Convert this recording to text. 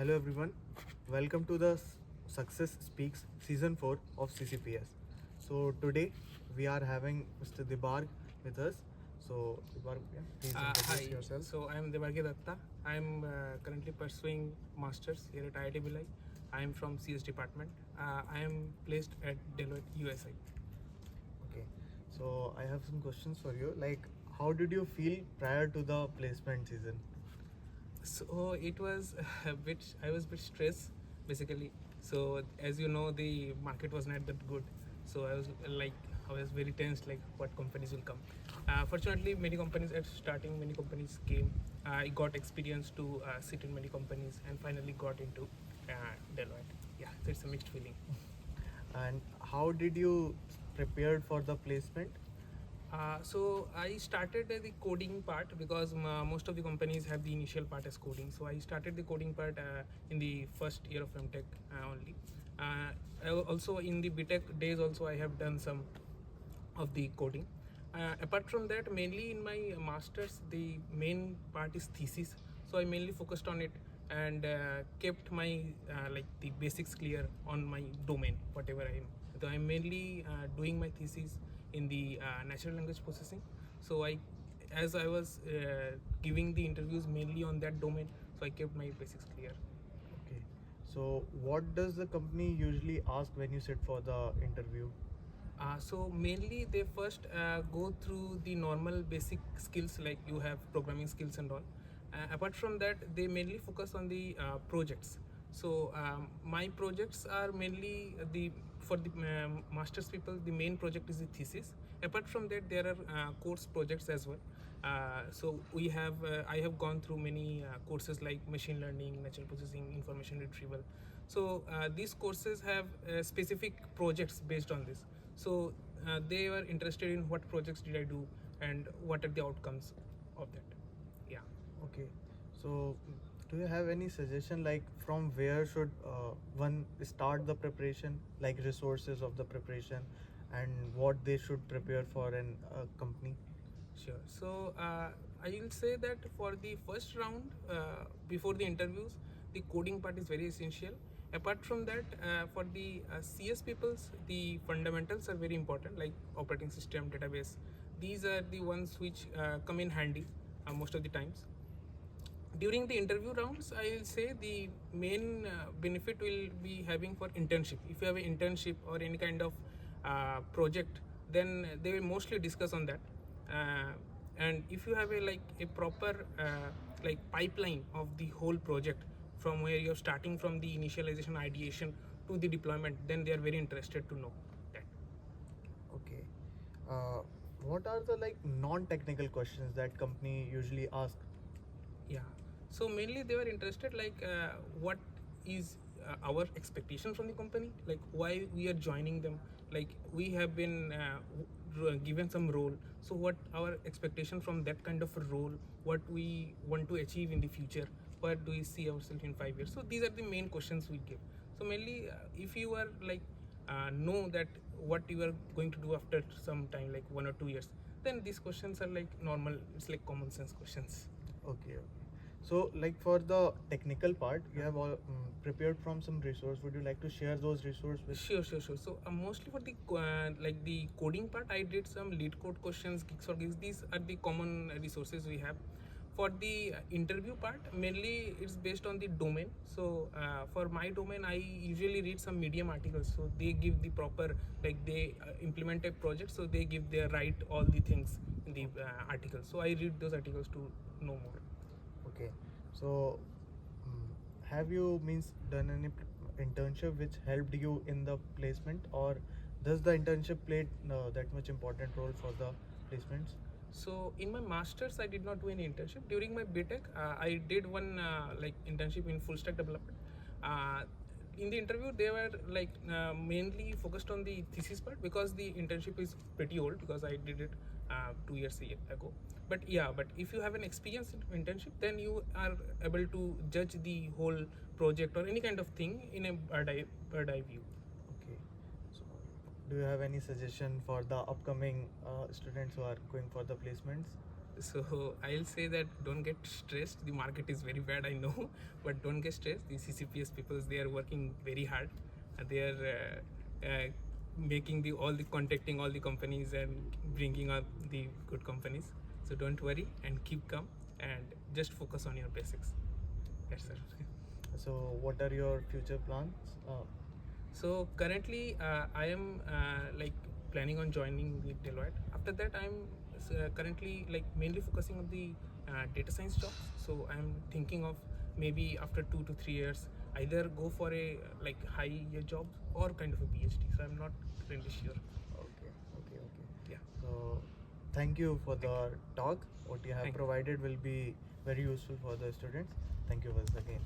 Hello everyone, welcome to the Success Speaks Season 4 of CCPS. So today we are having Mr. Debarg with us. So Debarg, please introduce Hi, yourself. so I'm Debarghya Datta. I'm currently pursuing masters here at IIT Bhilai. I'm from CS department. I am placed at DeloitteUSA. Okay, so I have some questions for you. Like, how did you feel prior to the placement season? So it was a bit. I was a bit stressed basically. So as you know, the market was not that good. So I was very tense. Like what companies will come. Fortunately, many companies at starting. Many companies came. I got experience to sit in many companies and finally got into Deloitte. Yeah, so it's a mixed feeling. And how did you prepare for the placement? So I started the coding part because most of the companies have the initial part as coding. So I started the coding part in the first year of MTech only. Also in the BTech days also I have done some of the coding. Apart from that, mainly in my masters, the main part is thesis. So I mainly focused on it and kept my like the basics clear on my domain, whatever I am. So I'm mainly doing my thesis in the natural language processing. So as I was giving the interviews mainly on that domain, so I kept my basics clear. Okay, so what does the company usually ask when you sit for the interview? So mainly they first go through the normal basic skills like you have programming skills and all. Apart from that, they mainly focus on the projects. So my projects are mainly the for the masters people. The main project is the thesis. Apart from that, there are course projects as well. So we have I have gone through many courses like machine learning, natural processing, information retrieval. So these courses have specific projects based on this. So they were interested in what projects did I do and what are the outcomes of that. Yeah. Okay, so do you have any suggestion like from where should one start the preparation, like resources of the preparation, and what they should prepare for an company? Sure. So I will say that for the first round, before the interviews, the coding part is very essential. Apart from that, for the CS peoples, the fundamentals are very important, like operating system, database. These are the ones which come in handy most of the times. During the interview rounds, I will say the main benefit will be having for internship. If you have an internship or any kind of project, then they will mostly discuss on that. uh, and if you have a proper like pipeline of the whole project from where you're starting from the initialization ideation to the deployment, then they are very interested to know that. Okay, uh, what are the like non-technical questions that company usually ask? Yeah. So mainly they were interested like what is our expectation from the company, like why we are joining them, like we have been given some role. So what our expectation from that kind of a role, what we want to achieve in the future, what do we see ourselves in 5 years. So these are the main questions we give. So mainly if you are like know that what you are going to do after some time, like 1 or 2 years, then these questions are like normal, it's like common sense questions. Okay, okay. So like for the technical part, you have all prepared from some resource. Would you like to share those resource with? Sure. So mostly for the like the coding part, I did some lead code questions, gigs for gigs. These are the common resources we have. For the interview part, mainly it's based on the domain. So for my domain, I usually read some Medium articles. So they give the proper, like they implement a project, so they give their write all the things in the articles. So I read those articles to know more. Okay, so have you means done any internship which helped you in the placement, or does the internship play that much important role for the placements? So in my masters, I did not do any internship. During my BTech, I did one like internship in full stack development. Uh, in the interview, they were like mainly focused on the thesis part because the internship is pretty old because I did it 2 years ago. But if you have an experience in internship, then you are able to judge the whole project or any kind of thing in a bird eye view. Okay, so do you have any suggestion for the upcoming students who are going for the placements? So I'll say that don't get stressed. The market is very bad, I know, but don't get stressed. The CCPS people, they are working very hard. They are making the contacting all the companies and bringing up the good companies. So don't worry and keep calm and just focus on your basics. That's it. So what are your future plans? So currently, I am like planning on joining with Deloitte. After that, I'm currently like mainly focusing on the data science jobs. So I'm thinking of maybe after 2 to 3 years, either go for a like high year job or kind of a PhD. So I'm not really sure. Okay, okay, okay. Yeah. So thank you for the talk. What you have Thank you. provided will be very useful for the students. Thank you once again.